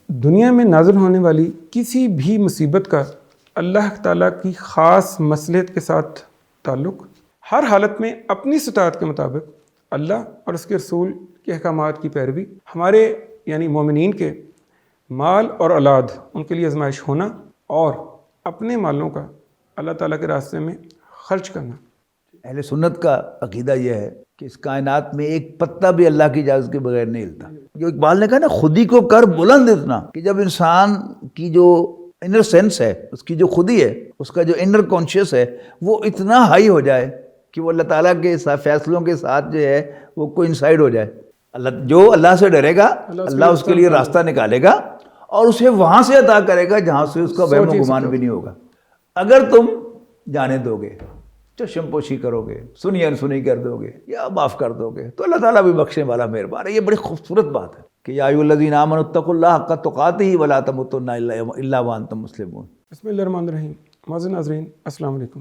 دنیا میں نازل ہونے والی کسی بھی مصیبت کا اللہ تعالیٰ کی خاص مصلحت کے ساتھ تعلق ہر حالت میں اپنی استطاعت کے مطابق اللہ اور اس کے رسول کے احکامات کی پیروی، ہمارے یعنی مومنین کے مال اور اولاد ان کے لیے آزمائش ہونا اور اپنے مالوں کا اللہ تعالیٰ کے راستے میں خرچ کرنا۔ اہل سنت کا عقیدہ یہ ہے کہ اس کائنات میں ایک پتا بھی اللہ کی اجازت کے بغیر نہیں ہلتا۔ جو اقبال نے کہا نا، خودی کو کر بلند اتنا، کہ جب انسان کی جو انر سینس ہے، اس کی جو خودی ہے، اس کا جو انر کانشیس ہے، وہ اتنا ہائی ہو جائے کہ وہ اللہ تعالیٰ کے فیصلوں کے ساتھ جو ہے وہ کوئی انسائڈ ہو جائے۔ جو اللہ سے ڈرے گا، اللہ اس کے لیے راستہ نکالے گا اور اسے وہاں سے عطا کرے گا جہاں سے اس کا وہم و گمان بھی نہیں ہوگا۔ اگر تم جانے دو گے، چشم پوشی کرو گے، سنی انسنی کر دو گے یا معاف کر دو گے، تو اللہ تعالیٰ بھی بخشنے والا مہربان ہے۔ یہ بڑی خوبصورت بات ہے کہ یا ایھا الذین آمنوا اتقوا اللہ حق تقاتہ ولا تموتن الا وانتم مسلمون۔ بسم اللہ الرحمن الرحیم۔ معزز ناظرین السلام علیکم۔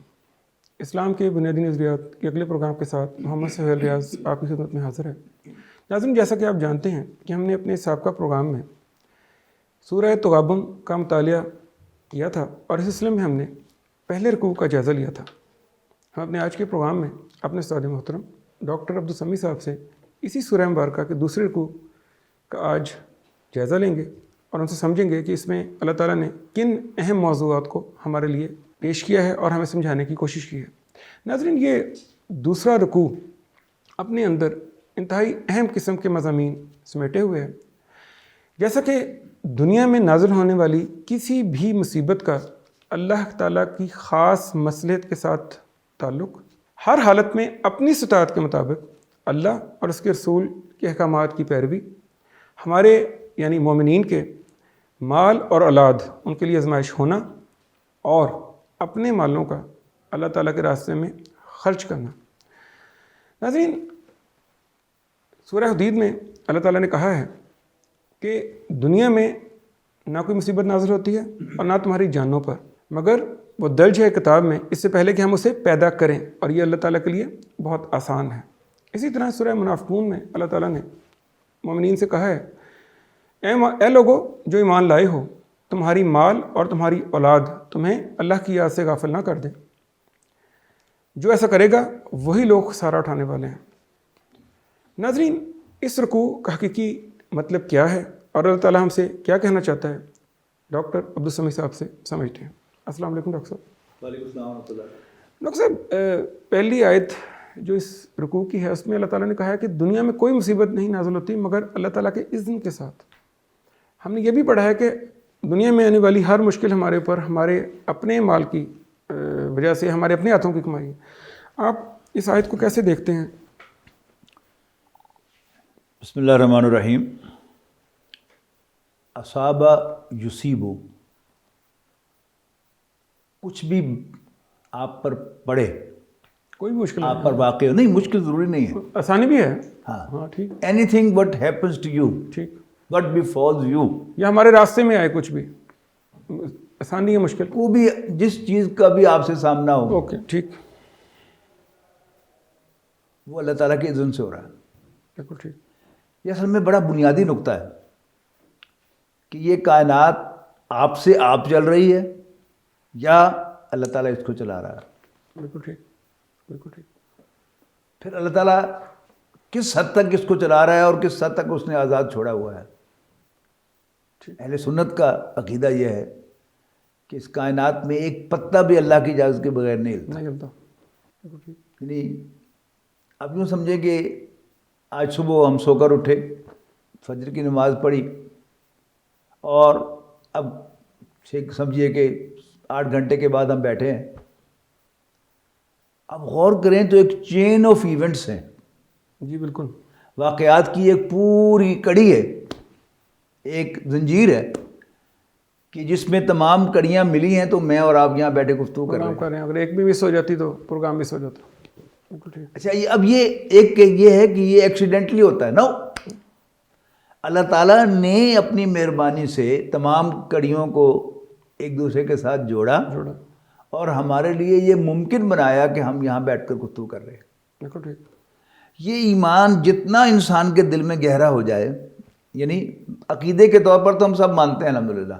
اسلام کے بنیادی نظریات کے اگلے پروگرام کے ساتھ محمد سہیل ریاض آپ کی خدمت میں حاضر ہے۔ ناظرین، جیسا کہ آپ جانتے ہیں کہ ہم نے اپنے سابقہ پروگرام میں سورہ تغابن کا مطالعہ کیا تھا اور اس سلسلے میں ہم نے پہلے رکوع کا جائزہ لیا تھا۔ ہم اپنے آج کے پروگرام میں اپنے استاد محترم ڈاکٹر عبدالسمیع صاحب سے اسی سورہ مبارکہ کے دوسرے رکوع کا آج جائزہ لیں گے اور ان سے سمجھیں گے کہ اس میں اللہ تعالیٰ نے کن اہم موضوعات کو ہمارے لیے پیش کیا ہے اور ہمیں سمجھانے کی کوشش کی ہے۔ ناظرین، یہ دوسرا رکوع اپنے اندر انتہائی اہم قسم کے مضامین سمیٹے ہوئے ہیں۔ جیسا کہ دنیا میں نازل ہونے والی کسی بھی مصیبت کا اللہ تعالیٰ کی خاص مصلحت کے ساتھ تعلق ہر حالت میں اپنی استطاعت کے مطابق اللہ اور اس کے رسول کے احکامات کی پیروی، ہمارے یعنی مومنین کے مال اور اولاد ان کے لیے آزمائش ہونا اور اپنے مالوں کا اللہ تعالیٰ کے راستے میں خرچ کرنا۔ ناظرین، سورہ حدید میں اللہ تعالیٰ نے کہا ہے کہ دنیا میں نہ کوئی مصیبت نازل ہوتی ہے اور نہ تمہاری جانوں پر، مگر وہ درج ہے کتاب میں اس سے پہلے کہ ہم اسے پیدا کریں، اور یہ اللہ تعالیٰ کے لیے بہت آسان ہے۔ اسی طرح سورہ منافقون میں اللہ تعالیٰ نے مومنین سے کہا ہے، اے لوگو جو ایمان لائے ہو، تمہاری مال اور تمہاری اولاد تمہیں اللہ کی یاد سے غافل نہ کر دے۔ جو ایسا کرے گا وہی لوگ خسارہ اٹھانے والے ہیں۔ ناظرین، اس رکوع کا حقیقی مطلب کیا ہے اور اللہ تعالیٰ ہم سے کیا کہنا چاہتا ہے، ڈاکٹر عبدالسمیع صاحب سے سمجھتے ہیں۔ السلام علیکم ڈاکٹر صاحب۔ وعلیکم السلام ورحمۃ اللہ۔ ڈاکٹر صاحب، پہلی آیت جو اس رکوع کی ہے اس میں اللہ تعالیٰ نے کہا ہے کہ دنیا میں کوئی مصیبت نہیں نازل ہوتی مگر اللہ تعالیٰ کے اذن کے ساتھ۔ ہم نے یہ بھی پڑھا ہے کہ دنیا میں آنے والی ہر مشکل ہمارے اوپر ہمارے اپنے مال کی وجہ سے، ہمارے اپنے ہاتھوں کی کمائی ہے۔ آپ اس آیت کو کیسے دیکھتے ہیں؟ بسم اللہ الرحمن الرحیم۔ اصاب یصیب، کچھ بھی آپ پر پڑے، کوئی مشکل آپ پر واقع ہو، نہیں مشکل ضروری نہیں ہے، آسانی بھی ہے۔ ہاں ٹھیک، anything what happens to you, ٹھیک، وٹ بیفالز یو، یا ہمارے راستے میں آئے کچھ بھی، آسانی ہے مشکل، وہ بھی جس چیز کا بھی آپ سے سامنا ہو، اوکے، ٹھیک، وہ اللہ تعالیٰ کے اذن سے ہو رہا ہے۔ بالکل ٹھیک۔ یہ اصل میں بڑا بنیادی نقطہ ہے کہ یہ کائنات آپ سے آپ چل رہی ہے یا اللہ تعالیٰ اس کو چلا رہا ہے۔ بالکل ٹھیک، بالکل ٹھیک۔ پھر اللہ تعالیٰ کس حد تک اس کو چلا رہا ہے اور کس حد تک اس نے آزاد چھوڑا ہوا ہے۔ اہل سنت کا عقیدہ یہ ہے کہ اس کائنات میں ایک پتا بھی اللہ کی اجازت کے بغیر نہیں ہلتا۔ نہیں ہلتا، بالکل ٹھیک۔ یعنی اب یوں سمجھیں کہ آج صبح ہم سو کر اٹھے، فجر کی نماز پڑھی اور اب سمجھیے کہ 8 گھنٹے کے بعد ہم بیٹھے ہیں۔ اب غور کریں تو ایک چین آف ایونٹس ہیں، جی بالکل، واقعات کی ایک پوری کڑی ہے، ایک زنجیر ہے کہ جس میں تمام کڑیاں ملی ہیں، تو میں اور آپ یہاں بیٹھے گفتگو کر رہے ہیں۔ اگر ایک بھی مس ہو جاتی تو پروگرام مس ہو جاتا۔ بالکل ٹھیک۔ اچھا، اب یہ ہے کہ یہ ایکسیڈنٹلی ہوتا ہے نا، اللہ تعالیٰ نے اپنی مہربانی سے تمام کڑیوں کو ایک دوسرے کے ساتھ جوڑا اور ہمارے لیے یہ ممکن بنایا کہ ہم یہاں بیٹھ کر گفتگو کر رہے ہیں۔ بالکل ٹھیک۔ یہ ایمان جتنا انسان کے دل میں گہرا ہو جائے، یعنی عقیدے کے طور پر تو ہم سب مانتے ہیں الحمدللہ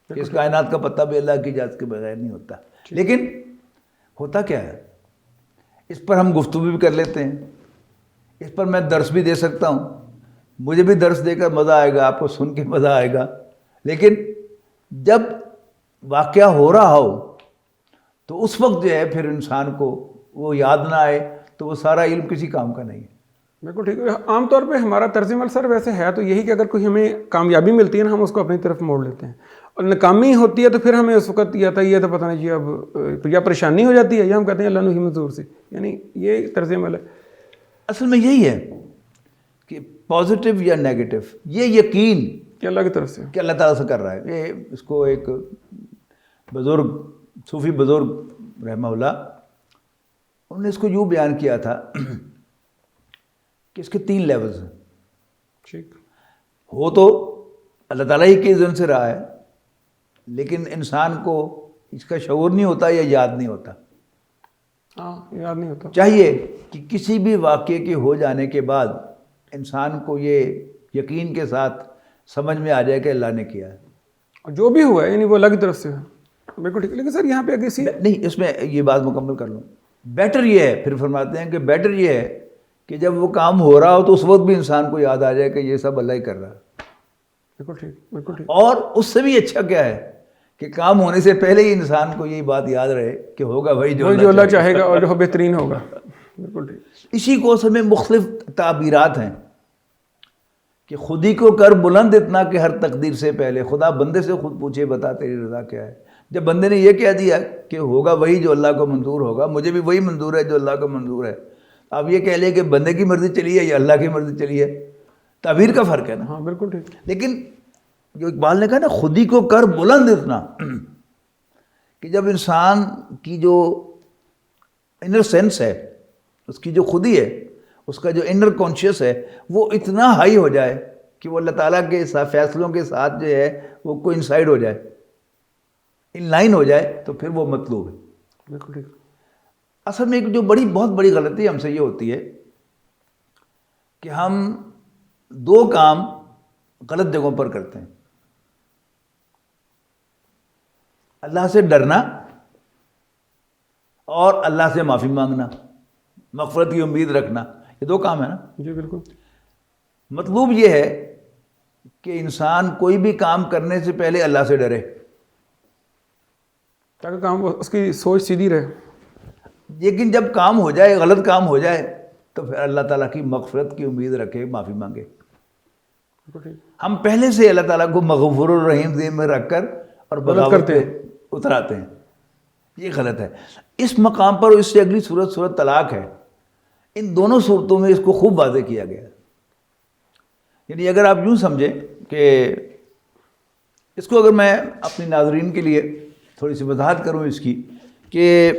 کہ اس کائنات کا پتہ بھی اللہ کی اجازت کے بغیر نہیں ہوتا، لیکن ہوتا کیا ہے؟ اس پر ہم گفتگو بھی کر لیتے ہیں، اس پر میں درس بھی دے سکتا ہوں، مجھے بھی درس دے کر مزہ آئے گا، آپ کو سن کے مزہ آئے گا، لیکن جب واقعہ ہو رہا ہو تو اس وقت جو ہے پھر انسان کو وہ یاد نہ آئے تو وہ سارا علم کسی کام کا نہیں ہے۔ بالکل ٹھیک ہے۔ عام طور پہ ہمارا طرز عمل سر ویسے ہے تو یہی کہ اگر کوئی ہمیں کامیابی ملتی ہے نا ہم اس کو اپنی طرف موڑ لیتے ہیں، اور ناکامی ہوتی ہے تو پھر ہمیں اس وقت یا تو یہ تو پتہ نہیں جی اب یا پریشانی ہو جاتی ہے یا ہم کہتے ہیں اللہ نہیں منظور سے، یعنی یہ طرز عمل ہے۔ اصل میں یہی ہے کہ پازیٹیو یا نیگیٹو، یہ یقین کہ اللہ کی طرف سے کہ اللہ تعالیٰ سے کر رہا ہے۔ یہ اس کو ایک بزرگ صوفی بزرگ رحمہ اللہ انہوں نے اس کو یوں بیان کیا تھا کہ اس کے 3 لیولز ہیں۔ ٹھیک، ہو تو اللہ تعالیٰ ہی کے اذن سے رہا ہے، لیکن انسان کو اس کا شعور نہیں ہوتا یا یاد نہیں ہوتا۔ ہاں یاد نہیں ہوتا۔ چاہیے کہ کسی بھی واقعے کے ہو جانے کے بعد انسان کو یہ یقین کے ساتھ سمجھ میں آ جائے کہ اللہ نے کیا ہے، اور جو بھی ہوا ہے یعنی وہ اللہ کی طرف سے ہے۔ بالکل ٹھیک، لیکن سر یہاں پہ کسی نہیں اس میں یہ بات مکمل کر لوں۔ بیٹر یہ ہے، پھر فرماتے ہیں کہ بیٹر یہ ہے کہ جب وہ کام ہو رہا ہو تو اس وقت بھی انسان کو یاد آ جائے کہ یہ سب اللہ ہی کر رہا ہے۔ بالکل ٹھیک، بالکل ٹھیک۔ اور اس سے بھی اچھا کیا ہے کہ کام ہونے سے پہلے ہی انسان کو یہی بات یاد رہے کہ ہوگا وہی جو اللہ چاہے گا اور جو بہترین ہوگا۔ بالکل ٹھیک۔ اسی کو اصل میں مختلف تعبیرات ہیں کہ خودی کو کر بلند اتنا کہ ہر تقدیر سے پہلے خدا بندے سے خود پوچھے بتا تیری رضا کیا ہے۔ جب بندے نے یہ کہہ دیا کہ ہوگا وہی جو اللہ کو منظور ہوگا، مجھے بھی وہی منظور ہے جو اللہ کو منظور ہے، اب یہ کہہ لے کہ بندے کی مرضی چلی ہے یا اللہ کی مرضی چلی ہے، تعبیر کا فرق ہے نا۔ ہاں بالکل ٹھیک۔ لیکن جو اقبال نے کہا نا خودی کو کر بلند اتنا کہ جب انسان کی جو انر سینس ہے، اس کی جو خودی ہے، اس کا جو انر کانشیس ہے، وہ اتنا ہائی ہو جائے کہ وہ اللہ تعالیٰ کے فیصلوں کے ساتھ جو ہے وہ کوئی انسائڈ ہو جائے، ان لائن ہو جائے، تو پھر وہ مطلوب ہے۔ بالکل ٹھیک۔ اصل میں ایک جو بہت بڑی غلطی ہم سے یہ ہوتی ہے کہ ہم 2 کام غلط جگہوں پر کرتے ہیں۔ اللہ سے ڈرنا اور اللہ سے معافی مانگنا، مغفرت کی امید رکھنا، یہ 2 کام ہیں نا۔ جی بالکل۔ مطلوب یہ ہے کہ انسان کوئی بھی کام کرنے سے پہلے اللہ سے ڈرے، تاکہ کام اس کی سوچ سیدھی رہے۔ لیکن جب کام ہو جائے، غلط کام ہو جائے، تو پھر اللہ تعالیٰ کی مغفرت کی امید رکھے، معافی مانگے۔ بالکل ٹھیک۔ ہم پہلے سے اللہ تعالیٰ کو مغفور الرحیم ذہن میں رکھ کر اور بغاوت کرتے پہ ہیں۔ اتراتے ہیں، یہ غلط ہے۔ اس مقام پر اس سے اگلی صورت طلاق ہے، ان دونوں صورتوں میں اس کو خوب واضح کیا گیا ہے۔ یعنی اگر آپ یوں سمجھیں کہ اس کو اگر میں اپنی ناظرین کے لیے تھوڑی سی وضاحت کروں اس کی، کہ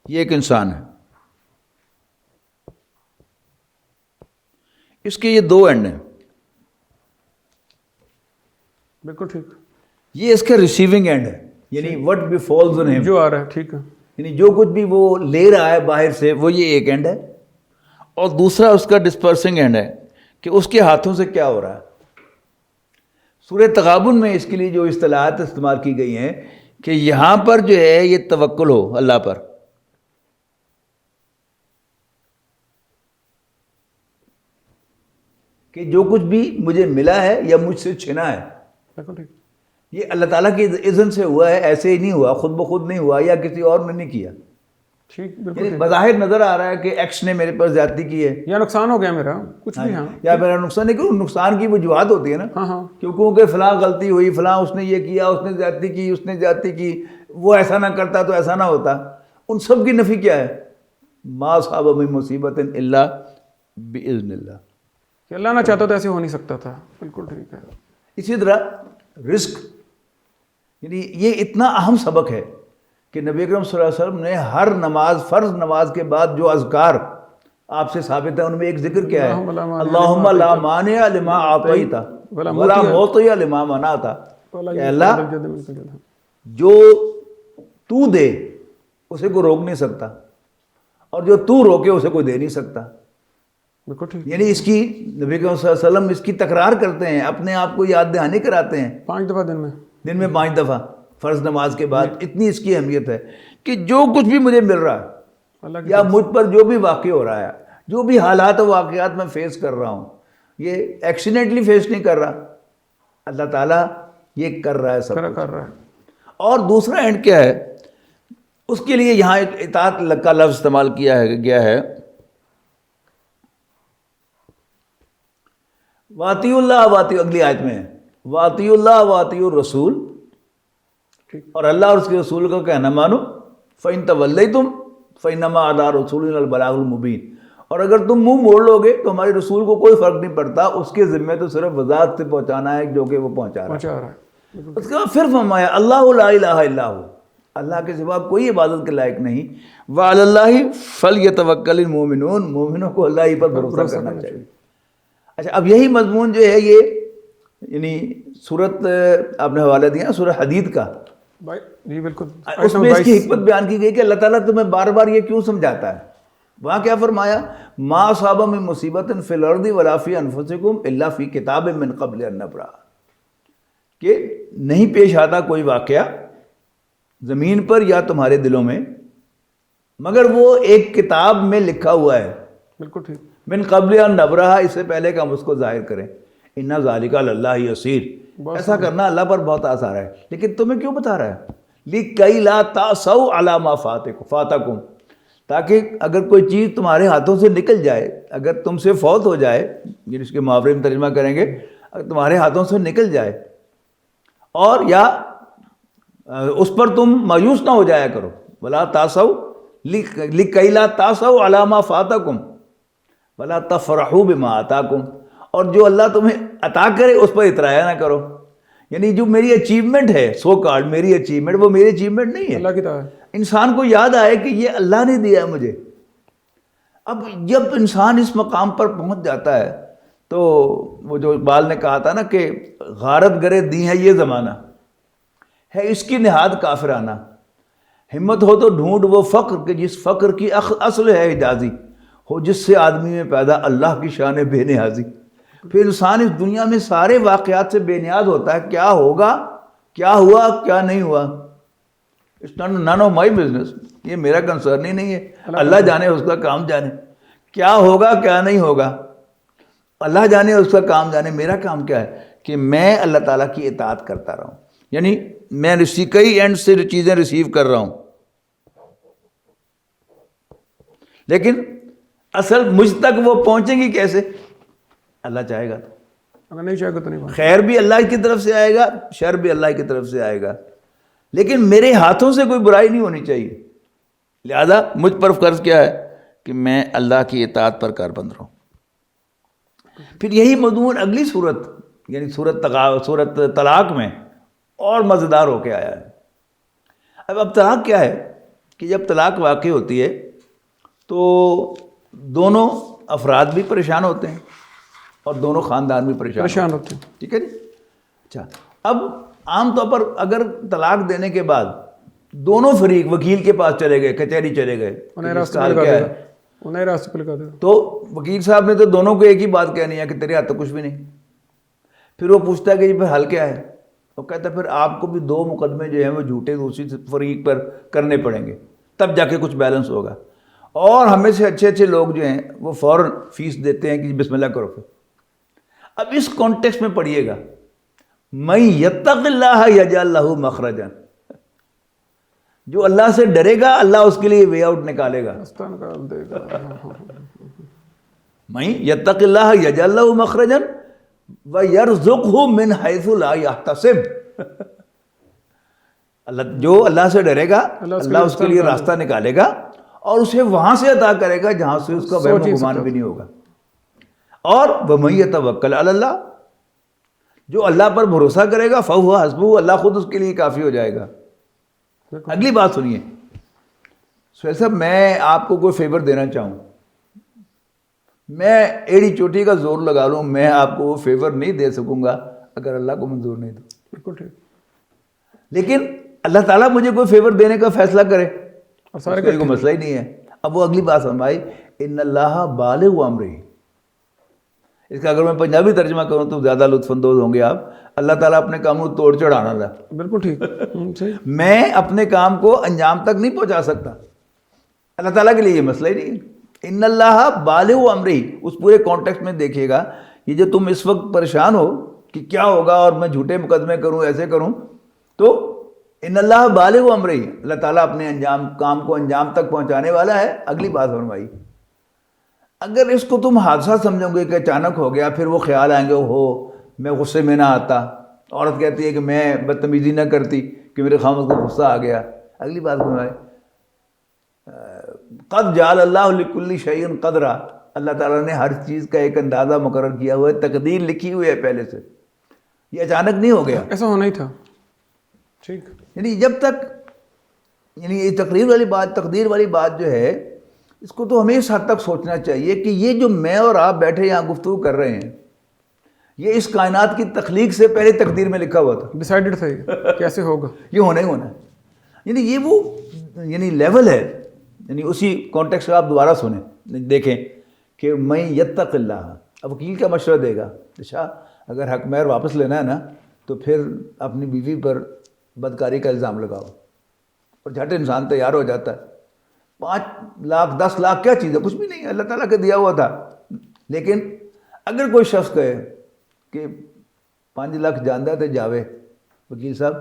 یہ ایک انسان ہے، اس کے یہ 2 اینڈ ہیں، بالکل ٹھیک۔ یہ اس کا ریسیونگ اینڈ ہے، یعنی وٹ بیفالز آن ہم، جو آ رہا ہے، ٹھیک ہے۔ یعنی جو کچھ بھی وہ لے رہا ہے باہر سے، وہ یہ ایک اینڈ ہے، اور دوسرا اس کا ڈسپرسنگ اینڈ ہے کہ اس کے ہاتھوں سے کیا ہو رہا ہے۔ سورہ تغابن میں اس کے لیے جو اصطلاحات استعمال کی گئی ہیں کہ یہاں پر جو ہے یہ توکل ہو اللہ پر، کہ جو کچھ بھی مجھے ملا ہے یا مجھ سے چھنا ہے، بالکل ٹھیک۔ یہ اللہ تعالیٰ کی اذن سے ہوا ہے، ایسے ہی نہیں ہوا، خود بخود نہیں ہوا یا کسی اور نے نہیں کیا۔ ٹھیک، بالکل یعنی ٹھیک۔ بظاہر نظر آ رہا ہے کہ ایکس نے میرے پر زیادتی کی ہے، یا نقصان ہو گیا میرا کچھ بھی، ہاں یا میرا نقصان نہیں، کہ نقصان کی وجوہات ہوتی ہے نا، ہاں ہاں کیونکہ فلاں غلطی ہوئی، فلاں اس نے یہ کیا، اس نے زیادتی کی، اس نے زیادتی کی، وہ ایسا نہ کرتا تو ایسا نہ ہوتا، ان سب کی نفی کیا ہے؟ ما اصاب من مصیبت الا باذن اللہ، کہ اللہ نہ چاہتا تو ایسے ہو نہیں سکتا تھا۔ بالکل ٹھیک ہے۔ اسی طرح رزق، یعنی یہ اتنا اہم سبق ہے کہ نبی اکرم صلی اللہ علیہ وسلم نے ہر نماز، فرض نماز کے بعد جو اذکار آپ سے ثابت ہے ان میں ایک ذکر کیا ہے؟ اللہم لا مانع لما اعطیت ولا معطی لما منعت، کہ اللہ جو تو دے اسے کوئی روک نہیں سکتا، اور جو تو روکے اسے کوئی دے نہیں سکتا. بالکل ٹھیک. یعنی اس کی نبی کریم صلی اللہ علیہ وسلم اس کی تکرار کرتے ہیں, اپنے آپ کو یاد دہانی کراتے ہیں 5 دفعہ دن میں 5 دفعہ فرض نماز کے بعد. اتنی اس کی اہمیت ہے کہ جو کچھ بھی مجھے مل رہا ہے اللہ کی یا مجھ پر جو بھی واقع ہو رہا ہے, جو بھی حالات و واقعات میں فیس کر رہا ہوں, یہ ایکسیڈنٹلی فیس نہیں کر رہا, اللہ تعالیٰ یہ کر رہا ہے سب کچھ. کر رہا ہے. اور دوسرا اینڈ کیا ہے, اس کے لیے یہاں ایک اطاعت کا لفظ استعمال کیا گیا ہے. واطیع اللہ واطیع, اگلی آیت میں ہے واطیع اللہ واطیع الرسول, اور اللہ اور اس کے رسول کا کہنا مانو. فَإِن تَوَلَّيْتُمْ فَإِنَّمَا عَلَىٰ رَسُولِنَا الْبَلَاغُ الْمُبِينُ, اور اگر تم منہ موڑ لو گے تو ہمارے رسول کو کوئی فرق نہیں پڑتا, اس کے ذمہ تو صرف وضاحت سے پہنچانا ہے جو کہ وہ پہنچا رہا ہے. اس کے بعد پھر فرمایا اللہ لا الہ الا ہو, اللہ کے سوا کوئی عبادت کے لائق نہیں. وعلی اللہ فلیتوکل المؤمنون, مومنوں کو اللہ ہی پر بھروسہ کرنا چاہیے. اچھا, اب یہی مضمون جو ہے یہ یعنی صورت آپ نے حوالہ دیا سورہ حدید کا, جی بالکل, اس میں اس کی حکمت بیان کی گئی کہ اللہ تعالیٰ تمہیں بار بار یہ کیوں سمجھاتا ہے. وہاں کیا فرمایا, ما اصاب من مصیبت فی الارض ولا فی انفسکم الا فی کتاب من قبل ان نبرأ, کہ نہیں پیش آتا کوئی واقعہ زمین پر یا تمہارے دلوں میں مگر وہ ایک کتاب میں لکھا ہوا ہے. بالکل ٹھیک. من قبل ان نبرأ, اس سے پہلے کہ ہم اس کو ظاہر کریں. ان ذالک علی اللہ یسیر, ایسا کرنا اللہ پر بہت آسان ہے. لیکن تمہیں کیوں بتا رہا ہے, لِكَيْ لَا تَعْصَوْا عَلَىٰ مَا فَاتَكُمْ, تاکہ اگر کوئی چیز تمہارے ہاتھوں سے نکل جائے, اگر تم سے فوت ہو جائے, یہ اس کے محاورے میں ترجمہ کریں گے, اگر تمہارے ہاتھوں سے نکل جائے اور یا اس پر تم مایوس نہ ہو جایا کرو. وَلَا تَعْصَوْا لِكَيْ لَا تَعْصَوْا عَلَىٰ مَا فَاتَكُمْ وَلَا تَفْرَحُوا بِمَا آتَاكُمْ, اور جو اللہ تمہیں عطا کرے اس پر اترایا نہ کرو. یعنی جو میری اچیومنٹ ہے, سو کارڈ میری اچیومنٹ, وہ میری اچیومنٹ نہیں ہے, اللہ کی طرح. انسان کو یاد آئے کہ یہ اللہ نے دیا ہے مجھے. اب جب انسان اس مقام پر پہنچ جاتا ہے تو وہ جو اقبال نے کہا تھا نا کہ غارت گرے دی ہے یہ زمانہ, ہے اس کی نہاد کافرانہ, ہمت ہو تو ڈھونڈ وہ فقر کہ جس فقر کی اصل ہے حجازی, ہو جس سے آدمی میں پیدا اللہ کی شان بے نیازی. پھر انسان اس دنیا میں سارے واقعات سے بے نیاز ہوتا ہے, کیا ہوگا, کیا ہوا, کیا نہیں ہوا, it's none of my business, یہ میرا کنسرن ہی نہیں ہے. اللہ جانے اس کا کام جانے, کیا ہوگا کیا نہیں ہوگا, اللہ جانے اس کا کام جانے. میرا کام کیا ہے کہ میں اللہ تعالیٰ کی اطاعت کرتا رہا ہوں. یعنی میں کئی اینڈ سے چیزیں ریسیو کر رہا ہوں, لیکن اصل مجھ تک وہ پہنچیں گی کیسے, اللہ چاہے گا تو. اگر نہیں چاہے گا تو نہیں. خیر بھی اللہ کی طرف سے آئے گا, شر بھی اللہ کی طرف سے آئے گا, لیکن میرے ہاتھوں سے کوئی برائی نہیں ہونی چاہیے. لہذا مجھ پر فرض کیا ہے کہ میں اللہ کی اطاعت پر کاربند رہوں. پھر یہی مضمون اگلی صورت یعنی صورت طلاق میں اور مزیدار ہو کے آیا ہے. اب طلاق کیا ہے کہ جب طلاق واقع ہوتی ہے تو دونوں افراد بھی پریشان ہوتے ہیں اور دونوں خاندان بھی پریشان ہوتے ہیں. ٹھیک ہے جی. اچھا, اب عام طور پر اگر طلاق دینے کے بعد دونوں فریق وکیل کے پاس چلے گئے, کچہری چلے گئے, انہیں راستے پہ لگا دے گا, تو وکیل صاحب نے تو دونوں کو ایک ہی بات کہنی ہے کہ تیرے ہاتھ تو کچھ بھی نہیں. پھر وہ پوچھتا ہے کہ جی پھر حل کیا ہے, وہ کہتا ہے پھر آپ کو بھی 2 مقدمے جو ہیں وہ جھوٹے دوسری فریق پر کرنے پڑیں گے, تب جا کے کچھ بیلنس ہوگا. اور ہمیں سے اچھے لوگ جو ہیں وہ فوراً فیس دیتے ہیں کہ بسم اللہ کرو. پھر اب اس کانٹیکسٹ میں پڑھیے گا, من یتق اللہ یجعل لہ مخرجا, جو اللہ سے ڈرے گا اللہ اس کے لیے وے آؤٹ نکالے گا. من یتق اللہ یجعل لہ مخرجا ویرزقہ من حیث لا یحتسب. جو اللہ سے ڈرے گا اللہ اس کے لیے راستہ نکالے گا اور اسے وہاں سے عطا کرے گا جہاں سے اس کا وہم و گمان بھی نہیں ہوگا. اور وَمَن يَتَوَکَّلْ عَلَى اللَّهِ, جو اللہ پر بھروسہ کرے گا فَهُوَ حَسْبُهُ, اللہ خود اس کے لیے کافی ہو جائے گا. اگلی بات سنیے سہیل صاحب, میں آپ کو کوئی فیور دینا چاہوں, میں ایڑی چوٹی کا زور لگا لوں, میں آپ کو وہ فیور نہیں دے سکوں گا اگر اللہ کو منظور نہیں تو. بالکل ٹھیک. لیکن اللہ تعالیٰ مجھے کوئی فیور دینے کا فیصلہ کرے, اور سارے کوئی مسئلہ ہی نہیں ہے. اب وہ اگلی بات فرمائی ان اللہ بالغ امرہ. اس کا اگر میں پنجابی ترجمہ کروں تو زیادہ لطف اندوز ہوں گے آپ. اللہ تعالیٰ اپنے کام کو توڑ چڑھانا تھا. بالکل ٹھیک. صحیح. میں اپنے کام کو انجام تک نہیں پہنچا سکتا. اللہ تعالیٰ کے لیے یہ مسئلہ ہی نہیں. ان اللہ بالغ امرہ، اس پورے کانٹیکسٹ میں دیکھیے گا. یہ جو تم اس وقت پریشان ہو کہ کیا ہوگا اور میں جھوٹے مقدمے کروں ایسے کروں، تو ان اللہ بالغ امرہ، اللہ تعالیٰ اپنے کام کو انجام تک پہنچانے والا ہے. اگلی بات فرمائی اگر اس کو تم حادثہ سمجھو گے کہ اچانک ہو گیا، پھر وہ خیال آئیں گے ہو میں غصے میں نہ آتا. عورت کہتی ہے کہ میں بدتمیزی نہ کرتی کہ میرے خامد کو غصہ آ گیا. اگلی بات فرمائی قد جعل اللہ لکل شیء قدرا، اللہ تعالیٰ نے ہر چیز کا ایک اندازہ مقرر کیا ہوا ہے، تقدیر لکھی ہوئی ہے پہلے سے. یہ اچانک نہیں ہو گیا، ایسا ہونا ہی تھا. ٹھیک. یعنی جب تک یہ تقدیر والی بات جو ہے، اس کو تو ہمیں اس حد تک سوچنا چاہیے کہ یہ جو میں اور آپ بیٹھے یہاں گفتگو کر رہے ہیں، یہ اس کائنات کی تخلیق سے پہلے تقدیر میں لکھا ہوا تھا. ڈیسائیڈڈ تھا یہ کیسے ہوگا، یہ ہونا ہی ہونا ہے. یعنی یہ وہ لیول ہے. یعنی اسی کانٹیکسٹ کا آپ دوبارہ سنیں، دیکھیں کہ میں یتق اللہ. اب وکیل کا مشورہ دے گا اچھا اگر حق مہر واپس لینا ہے نا تو پھر اپنی بیوی پر بدکاری کا الزام لگاؤ. اور جھٹ انسان تیار ہو جاتا ہے. 5 لاکھ 10 لاکھ کیا چیز ہے، کچھ بھی نہیں، اللہ تعالیٰ کا دیا ہوا تھا. لیکن اگر کوئی شخص کہے کہ 5 لاکھ جاندہ تے جاوے وکیل صاحب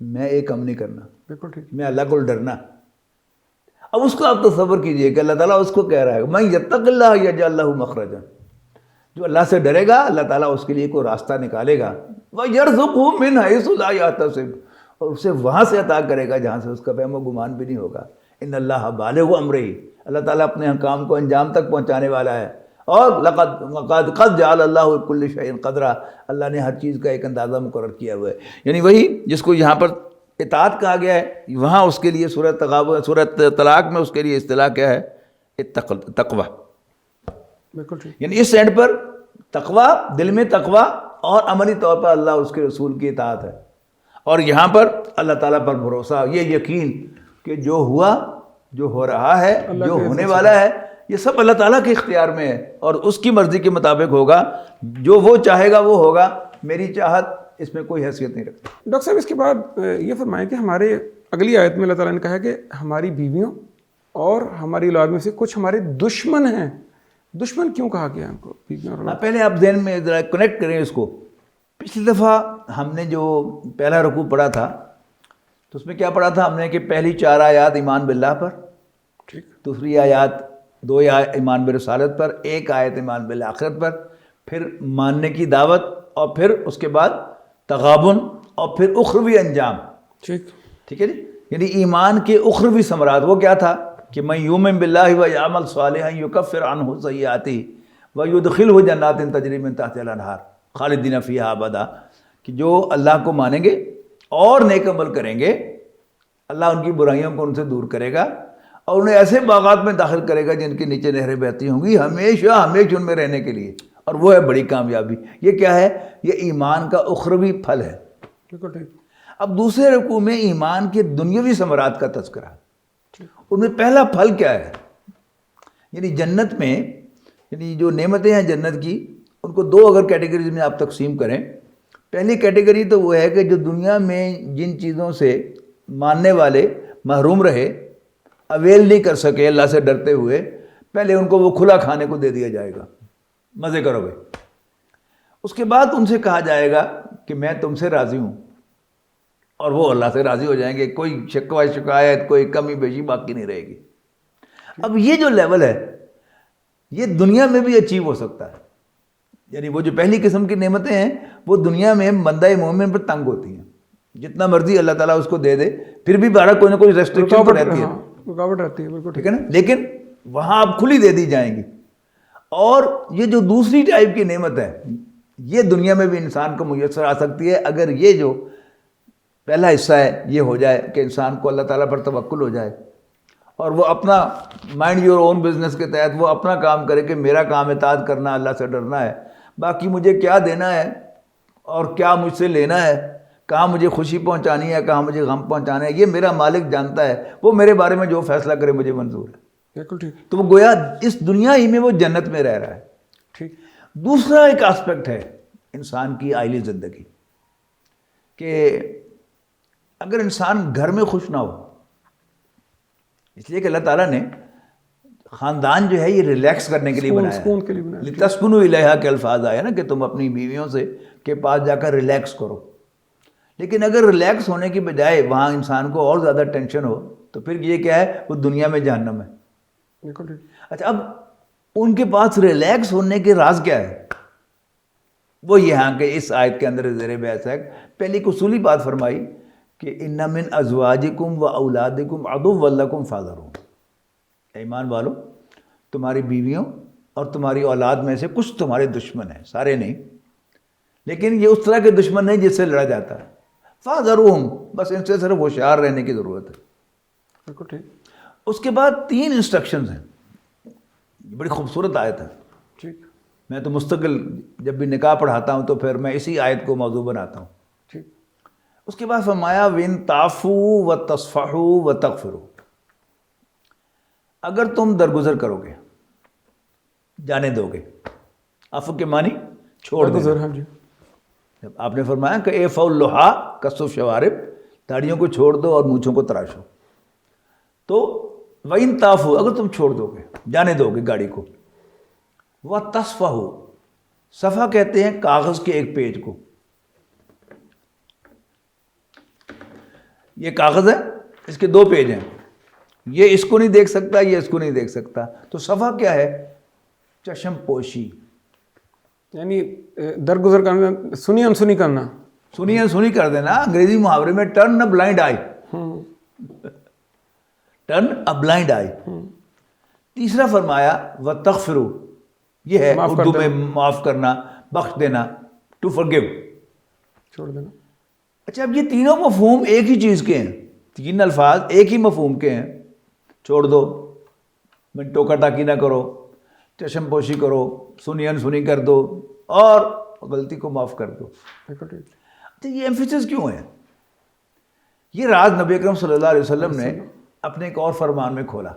میں ایک کم نہیں کرنا، بالکل ٹھیک. میں اللہ کو ڈرنا. اب اس کو آپ تصور کیجئے کہ اللہ تعالیٰ اس کو کہہ رہا ہے میں یتق اللہ یجعل لہ مخرجا. جو اللہ سے ڈرے گا اللہ تعالیٰ اس کے لیے کوئی راستہ نکالے گا. وَيَرْزُقْهُ مِنْ حَيْثُ لَا يَحْتَسِبُ، اور اسے وہاں سے عطا کرے گا جہاں سے اس کا فہم و گمان بھی نہیں ہوگا. ان اللہ بالغ امرہ، اللہ تعالیٰ اپنے کام کو انجام تک پہنچانے والا ہے. اور قد جعل اللہ لکل شیء قدرا، اللہ نے ہر چیز کا ایک اندازہ مقرر کیا ہوا ہے. یعنی وہی جس کو یہاں پر اطاعت کہا گیا ہے، وہاں اس کے لیے سورۃ طلاق میں اس کے لیے اصطلاح کیا ہے، تقوی. بالکل ٹھیک. یعنی اس اینڈ پر تقوی، دل میں تقوی، اور عملی طور پر اللہ اس کے رسول کی اطاعت ہے. اور یہاں پر اللہ تعالیٰ پر بھروسہ، یہ یقین کہ جو ہوا، جو ہو رہا ہے، جو ہونے والا ہے، یہ سب اللہ تعالیٰ کے اختیار میں ہے اور اس کی مرضی کے مطابق ہوگا. جو وہ چاہے گا وہ ہوگا. میری چاہت اس میں کوئی حیثیت نہیں رکھتی. ڈاکٹر صاحب اس کے بعد یہ فرمائیں کہ ہمارے اگلی آیت میں اللہ تعالیٰ نے کہا کہ ہماری بیویوں اور ہماری اولاد میں سے کچھ ہمارے دشمن ہیں. دشمن کیوں کہا گیا ان کو، بیویوں اور اولاد؟ پہلے آپ ذہن میں ذرا کنیکٹ کریں اس کو. پچھلی دفعہ ہم نے جو پہلا رکوع پڑھا تھا تو اس میں کیا پڑھا تھا ہم نے کہ پہلی 4 آیات ایمان باللہ پر، ٹھیک. دوسری آیات 2 ایمان برسالت پر، 1 آیت ایمان بالآخرت پر، پھر ماننے کی دعوت، اور پھر اس کے بعد تغابن، اور پھر اخروی انجام. ٹھیک ہے جی. یعنی ایمان کے اخروی ثمرات وہ کیا تھا کہ من یؤمن باللہ ویعمل صالحا یکفر عنہ سیئاتہ ویدخلہ جنات تجری من تحتہا الانہار خالدین فیہا ابدا، کہ جو اللہ کو مانیں گے اور نیک عمل کریں گے اللہ ان کی برائیوں کو ان سے دور کرے گا اور انہیں ایسے باغات میں داخل کرے گا جن کے نیچے نہریں بہتی ہوں گی ہمیشہ ہمیشہ ان میں رہنے کے لیے. اور وہ ہے بڑی کامیابی. یہ کیا ہے؟ یہ ایمان کا اخروی پھل ہے. بالکل ٹھیک. اب دوسرے رکوع میں ایمان کے دنیاوی ثمرات کا تذکرہ. ان میں پہلا پھل کیا ہے؟ یعنی جنت میں، یعنی جو نعمتیں ہیں جنت کی، ان کو 2 اگر کیٹیگریز میں آپ تقسیم کریں. پہلی کیٹیگری تو وہ ہے کہ جو دنیا میں جن چیزوں سے ماننے والے محروم رہے، اویل نہیں کر سکے اللہ سے ڈرتے ہوئے، پہلے ان کو وہ کھلا کھانے کو دے دیا جائے گا، مزے کرو گے. اس کے بعد ان سے کہا جائے گا کہ میں تم سے راضی ہوں، اور وہ اللہ سے راضی ہو جائیں گے. کوئی شکوہ شکایت، کوئی کمی بیشی باقی نہیں رہے گی. اب یہ جو لیول ہے یہ دنیا میں بھی اچیو ہو سکتا ہے. یعنی وہ جو پہلی قسم کی نعمتیں ہیں وہ دنیا میں بندہ مومن پر تنگ ہوتی ہیں. جتنا مرضی اللہ تعالیٰ اس کو دے دے پھر بھی بارہ کوئی نہ کوئی ریسٹرکشن تو رہتی ہے، رکاوٹ رہتی ہے. بالکل ٹھیک ہے نا. لیکن وہاں اب کھلی دے دی جائیں گی. اور یہ جو دوسری ٹائپ کی نعمت ہے یہ دنیا میں بھی انسان کو میسر آ سکتی ہے اگر یہ جو پہلا حصہ ہے یہ ہو جائے کہ انسان کو اللہ تعالیٰ پر توکل ہو جائے اور وہ اپنا مائنڈ یور اون بزنس کے تحت وہ اپنا کام کرے کہ میرا کام اطاعت کرنا، اللہ سے ڈرنا ہے، باقی مجھے کیا دینا ہے اور کیا مجھ سے لینا ہے، کہاں مجھے خوشی پہنچانی ہے، کہاں مجھے غم پہنچانا ہے، یہ میرا مالک جانتا ہے، وہ میرے بارے میں جو فیصلہ کرے مجھے منظور ہے. بالکل ٹھیک تو وہ گویا اس دنیا ہی میں وہ جنت میں رہ رہا ہے. ٹھیک. دوسرا ایک آسپیکٹ ہے انسان کی آئلی زندگی کہ اگر انسان گھر میں خوش نہ ہو، اس لیے کہ اللہ تعالیٰ نے خاندان جو ہے یہ ریلیکس کرنے کے لیے بنایا ہے. سکون کے لیے بنایا. لِتَسْكُنُوا إِلَيْهَا کے الفاظ آیا نا کہ تم اپنی بیویوں سے کے پاس جا کر ریلیکس کرو. لیکن اگر ریلیکس ہونے کی بجائے وہاں انسان کو اور زیادہ ٹینشن ہو تو پھر یہ کیا ہے، وہ دنیا میں جہنم ہے. بالکل ٹھیک. اچھا، اب ان کے پاس ریلیکس ہونے کے راز کیا ہے؟ وہ یہاں کے اس آیت کے اندر زیر بحث ہے. پہلی ایک اصولی بات فرمائی کہ اِنَّ مِنْ أَزْوَاجِكُمْ وَأَوْلَادِكُمْ عَدُوًّا لَكُمْ فَاحْذَرُوهُمْ. ایمان والو، تمہاری بیویوں اور تمہاری اولاد میں سے کچھ تمہارے دشمن ہیں، سارے نہیں، لیکن یہ اس طرح کے دشمن نہیں جس سے لڑا جاتا ہے. فَاحْذَرُوهُمْ، بس ان سے صرف ہوشیار رہنے کی ضرورت ہے. بالکل ٹھیک. اس کے بعد 3 انسٹرکشنز ہیں. بڑی خوبصورت آیت ہے. ٹھیک. میں تو مستقل جب بھی نکاح پڑھاتا ہوں تو پھر میں اسی آیت کو موضوع بناتا ہوں. ٹھیک. اس کے بعد فرمایا وَإِن تَعْفُوا وَتَصْفَحُوا وَتَغْفِرُوا. اگر تم درگزر کرو گے، جانے دو گے، عفو کے معنی چھوڑ دو. گزر. ہاں جی. جب آپ نے فرمایا کہ اے فو اللحا کسو شوارب، داڑھیوں کو چھوڑ دو اور مونچھوں کو تراشو، تو وَإِن تَعْفُوا، اگر تم چھوڑ دو گے، جانے دو گے گاڑی کو، وَتَصْفَحُوا، صفحہ کہتے ہیں کاغذ کے ایک پیج کو. یہ کاغذ ہے، اس کے 2 پیج ہیں، یہ اس کو نہیں دیکھ سکتا، یہ اس کو نہیں دیکھ سکتا. تو صفحہ کیا ہے؟ چشم پوشی. یعنی درگزر کرنا، سنی انسنی کرنا. سنی کر دینا. انگریزی محاورے میں turn a blind eye. Turn a blind eye. تیسرا فرمایا وَتَغْفِرُوا، یہ ہے اردو میں معاف کرنا، بخش دینا، ٹو فرگیو، چھوڑ دینا. اچھا، اب یہ تینوں مفہوم ایک ہی چیز کے ہیں. 3 الفاظ ایک ہی مفہوم کے ہیں. چھوڑ دو، منٹوں کا ٹاکی نہ کرو، چشم پوشی کرو، سنی انسنی کر دو، اور غلطی کو معاف کر دو. بالکل ٹھیک. اچھا، یہ ایمفیسس کیوں ہے؟ یہ راز نبی اکرم صلی اللہ علیہ وسلم نے اپنے ایک اور فرمان میں کھولا.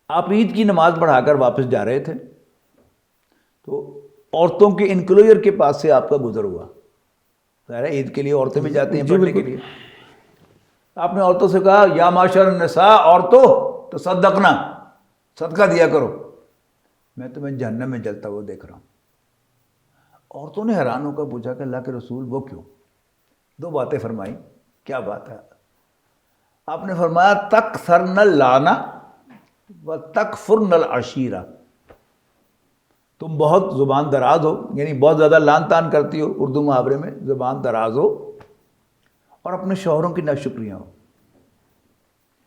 آپ عید کی نماز پڑھا کر واپس جا رہے تھے تو عورتوں کے انکلوئر کے پاس سے آپ کا گزر ہوا. ظاہر ہے عید کے لیے عورتیں بھی جاتی ہیں پڑھنے کے لیے. آپ نے عورتوں سے کہا یا معاشر النساء، عورتوں تصدقنا، صدقہ دیا کرو، میں تمہیں جہنم میں جلتا ہوا دیکھ رہا ہوں. عورتوں نے حیران ہو کر پوچھا کہ اللہ کے رسول وہ کیوں؟ 2 باتیں فرمائی. کیا بات ہے؟ آپ نے فرمایا تکثرن اللعنہ وتکفرن العشیرہ. تم بہت زبان دراز ہو، یعنی بہت زیادہ لان تان کرتی ہو، اردو محاورے میں زبان دراز ہو، اور اپنے شوہروں کی ناشکریاں ہو.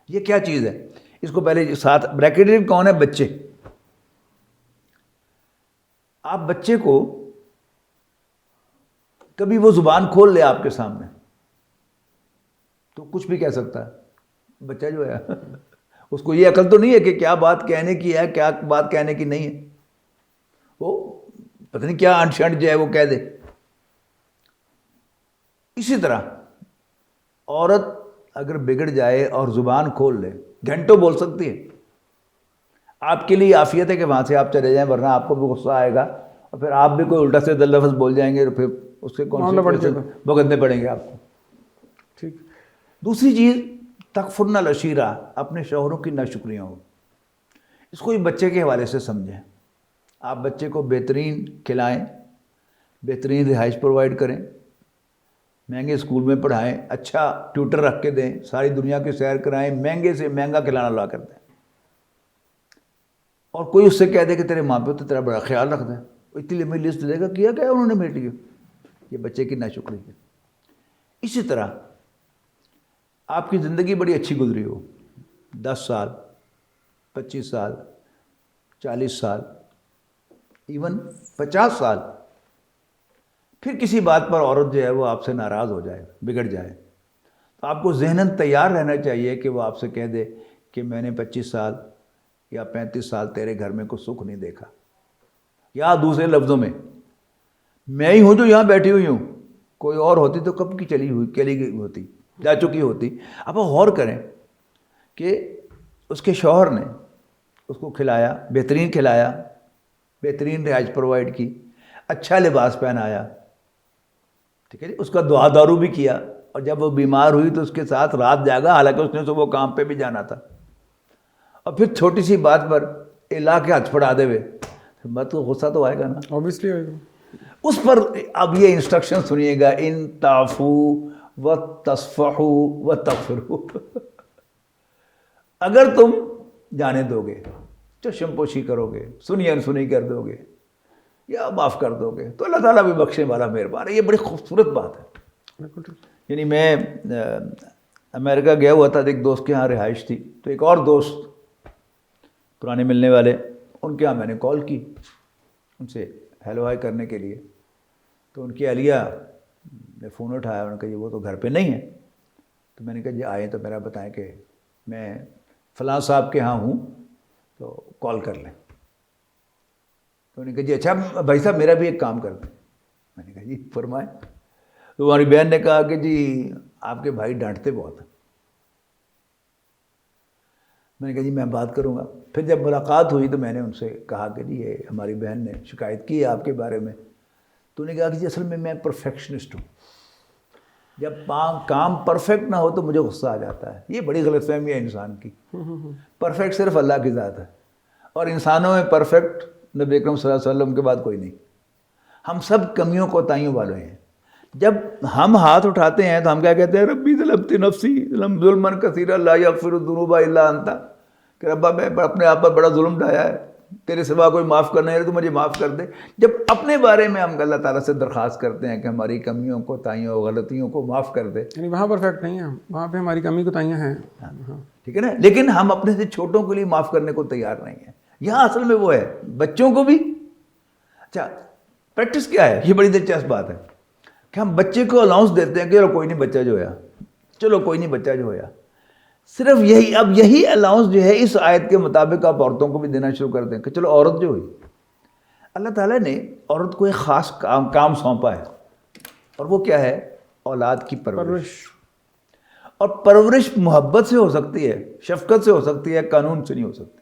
یہ کیا چیز ہے؟ اس کو پہلے ساتھ بریکٹڈ کون ہے؟ بچے. آپ بچے کو کبھی وہ زبان کھول لے آپ کے سامنے تو کچھ بھی کہہ سکتا ہے. بچہ جو ہے اس کو یہ عقل تو نہیں ہے کہ کیا بات کہنے کی ہے، کیا بات کہنے کی نہیں ہے. وہ پتہ نہیں کیا انٹ شنٹ جو ہے وہ کہہ دے. اسی طرح عورت اگر بگڑ جائے اور زبان کھول لے، گھنٹوں بول سکتی ہے. آپ کے لیے عافیت ہے کہ وہاں سے آپ چلے جائیں، ورنہ آپ کو بھی غصہ آئے گا اور پھر آپ بھی کوئی الٹا سے لفظ بول جائیں گے، پھر اس کے بھگتنے پڑیں گے آپ کو. ٹھیک. دوسری چیز تکفرن العشیرہ، اپنے شوہروں کی ناشکریاں ہو. اس کو بچے کے حوالے سے سمجھیں. آپ بچے کو بہترین کھلائیں، بہترین رہائش پرووائڈ کریں، مہنگے اسکول میں پڑھائیں، اچھا ٹیوٹر رکھ کے دیں، ساری دنیا کی سیر کرائیں، مہنگے سے مہنگا کھلانا لا کر دیں. اور کوئی اس سے کہہ دے کہ تیرے ماں پہ تو تیرا بڑا خیال رکھتا ہے، اتنی لمبی لسٹ دے گا، کیا انہوں نے میرے لیے. یہ بچے کی ناشکری ہے. اسی طرح آپ کی زندگی بڑی اچھی گزری ہو، 10 سال، 25 سال، 40 سال، ایون 50 سال، پھر کسی بات پر عورت جو ہے وہ آپ سے ناراض ہو جائے، بگڑ جائے، تو آپ کو ذہناً تیار رہنا چاہیے کہ وہ آپ سے کہہ دے کہ میں نے 25 سال یا 35 سال تیرے گھر میں کوئی سکھ نہیں دیکھا. یا دوسرے لفظوں میں، میں ہی ہوں جو یہاں بیٹھی ہوئی ہوں، کوئی اور ہوتی تو کب کی چلی گئی ہوتی، جا چکی ہوتی. اب غور کریں کہ اس کے شوہر نے اس کو کھلایا، بہترین رہائش پرووائڈ کی، اچھا لباس پہنایا، ٹھیک ہے جی، اس کا دعا دارو بھی کیا، اور جب وہ بیمار ہوئی تو اس کے ساتھ رات جاگا، حالانکہ اس نے صبح کام پہ بھی جانا تھا، اور پھر چھوٹی سی بات پر لا کے ہاتھ پھڑا دے ہوئے، بات کو غصہ تو آئے گا نا، obviously آئے گا۔ اس پر اب یہ انسٹرکشن سنیے گا، ان تعفو و تصفحو و تغفرو، اگر تم جانے دو گے، چشم پوشی کرو گے، سنی انسنی کر دو گے، یا معاف کر دو گے، تو اللہ تعالیٰ بھی بخشنے والا مہربان ہے۔ یہ بڑی خوبصورت بات ہے۔ بالکل ٹھیک۔ یعنی میں امریکہ گیا ہوا تھا، ایک دوست کے ہاں رہائش تھی، تو ایک اور دوست پرانے ملنے والے، ان کے ہاں میں نے کال کی ان سے ہیلو ہائی کرنے کے لیے، تو ان کی اہلیہ نے فون اٹھایا، انہوں نے کہا جی وہ تو گھر پہ نہیں ہے، تو میں نے کہا جی آئیں تو میرا بتائیں کہ میں فلاں صاحب کے ہاں ہوں تو کال کر لیں۔ تو انہوں نے کہا جی اچھا بھائی صاحب میرا بھی ایک کام کر دیں۔ میں نے کہا جی فرمائیں۔ تو ہماری بہن نے کہا کہ جی آپ کے بھائی ڈانٹتے بہت ہیں۔ میں نے کہا جی میں بات کروں گا۔ پھر جب ملاقات ہوئی تو میں نے ان سے کہا کہ جی یہ ہماری بہن نے شکایت کی ہے آپ کے بارے میں۔ تو انہوں نے کہا کہ جی اصل میں پرفیکشنسٹ ہوں، جب کام پرفیکٹ نہ ہو تو مجھے غصہ آ جاتا ہے۔ یہ بڑی غلط فہمی ہے انسان کی، پرفیکٹ صرف اللہ کی ذات ہے، اور انسانوں میں پرفیکٹ نبی اکرم صلی اللہ علیہ وسلم کے بعد کوئی نہیں۔ ہم سب کمیوں کوتاہیوں والے ہیں۔ جب ہم ہاتھ اٹھاتے ہیں تو ہم کیا کہتے ہیں؟ ربی ظلمت نفسی ظلما کثیرا لا یغفر الذنوب الا انت، کہ ربا میں اپنے آپ پر بڑا ظلم ڈھایا ہے، تیرے سوا کوئی معاف کرنا ہے تو مجھے معاف کر دے۔ جب اپنے بارے میں ہم اللہ تعالیٰ سے درخواست کرتے ہیں کہ ہماری کمیوں کوتاہیوں غلطیوں کو معاف کر دے، یعنی وہاں پرفیکٹ نہیں ہے ہم، وہاں پہ ہماری کمی کوتاہیاں ہیں۔ ٹھیک ہے نا، لیکن ہم اپنے سے چھوٹوں کے لیے معاف کرنے کو تیار نہیں ہیں۔ یہاں اصل میں وہ ہے بچوں کو بھی۔ اچھا پریکٹس کیا ہے؟ یہ بڑی دلچسپ بات ہے کہ ہم بچے کو الاؤنس دیتے ہیں کہ چلو کوئی نہیں بچہ جو ہوا، چلو کوئی نہیں بچہ جو ہوا۔ صرف یہی، اب یہی الاؤنس جو ہے اس آیت کے مطابق آپ عورتوں کو بھی دینا شروع کر دیں کہ چلو عورت جو ہوئی، اللہ تعالیٰ نے عورت کو ایک خاص کام سونپا ہے، اور وہ کیا ہے؟ اولاد کی پرورش۔ اور پرورش محبت سے ہو سکتی ہے، شفقت سے ہو سکتی ہے، قانون سے نہیں ہو سکتی۔